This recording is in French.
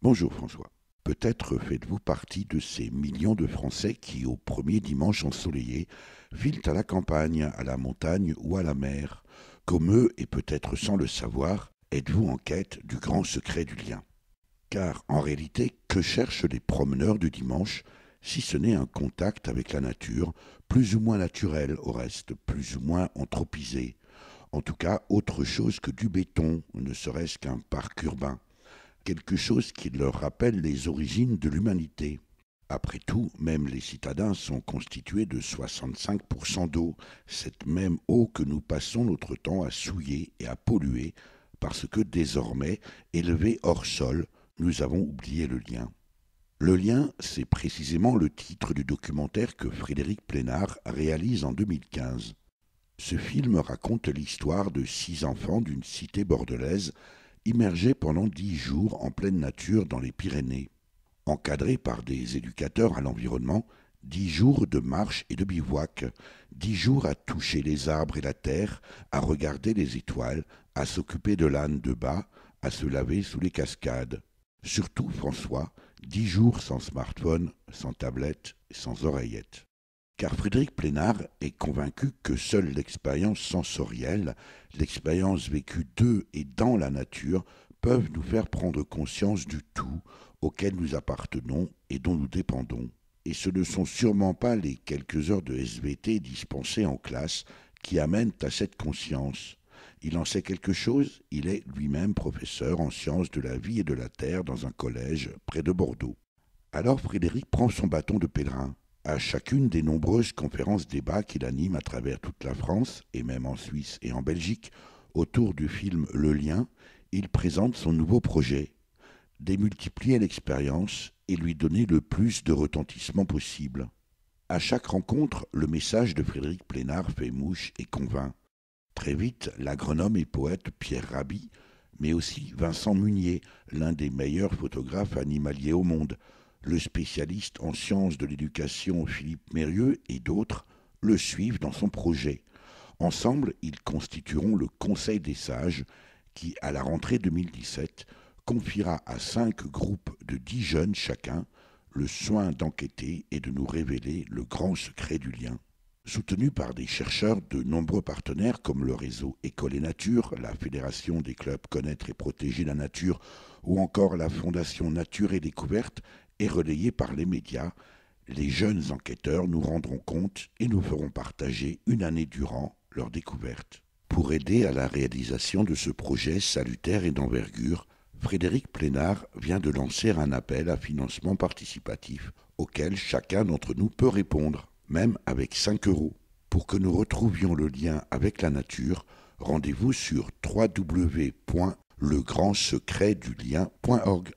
Bonjour François. Peut-être faites-vous partie de ces millions de Français qui, au premier dimanche ensoleillé, filent à la campagne, à la montagne ou à la mer. Comme eux, et peut-être sans le savoir, êtes-vous en quête du grand secret du lien. Car en réalité, que cherchent les promeneurs du dimanche, si ce n'est un contact avec la nature, plus ou moins naturel au reste, plus ou moins anthropisé. En tout cas, autre chose que du béton, ne serait-ce qu'un parc urbain. Quelque chose qui leur rappelle les origines de l'humanité. Après tout, même les citadins sont constitués de 65% d'eau, cette même eau que nous passons notre temps à souiller et à polluer, parce que désormais, élevés hors sol, nous avons oublié le lien. Le lien, c'est précisément le titre du documentaire que Frédéric Plénard réalise en 2015. Ce film raconte l'histoire de 6 enfants d'une cité bordelaise immergés pendant 10 jours en pleine nature dans les Pyrénées, encadrés par des éducateurs à l'environnement, 10 jours de marche et de bivouac, 10 jours à toucher les arbres et la terre, à regarder les étoiles, à s'occuper de l'âne de bas, à se laver sous les cascades. Surtout, François, 10 jours sans smartphone, sans tablette, sans oreillette. Car Frédéric Plénard est convaincu que seule l'expérience sensorielle, l'expérience vécue de et dans la nature, peuvent nous faire prendre conscience du tout auquel nous appartenons et dont nous dépendons. Et ce ne sont sûrement pas les quelques heures de SVT dispensées en classe qui amènent à cette conscience. Il en sait quelque chose, il est lui-même professeur en sciences de la vie et de la terre dans un collège près de Bordeaux. Alors Frédéric prend son bâton de pèlerin. À chacune des nombreuses conférences-débats qu'il anime à travers toute la France, et même en Suisse et en Belgique, autour du film Le Lien, il présente son nouveau projet, démultiplier l'expérience et lui donner le plus de retentissement possible. À chaque rencontre, le message de Frédéric Plénard fait mouche et convainc. Très vite, l'agronome et poète Pierre Rabhi, mais aussi Vincent Munier, l'un des meilleurs photographes animaliers au monde, le spécialiste en sciences de l'éducation Philippe Mérieux et d'autres le suivent dans son projet. Ensemble, ils constitueront le Conseil des sages qui, à la rentrée 2017, confiera à 5 groupes de 10 jeunes chacun le soin d'enquêter et de nous révéler le grand secret du lien. Soutenu par des chercheurs de nombreux partenaires comme le réseau École et Nature, la Fédération des clubs Connaître et protéger la nature ou encore la Fondation Nature et Découverte, et relayé par les médias, les jeunes enquêteurs nous rendront compte et nous feront partager une année durant leurs découvertes. Pour aider à la réalisation de ce projet salutaire et d'envergure, Frédéric Plénard vient de lancer un appel à financement participatif auquel chacun d'entre nous peut répondre, même avec 5 euros. Pour que nous retrouvions le lien avec la nature, rendez-vous sur www.legrandsecretdulien.org.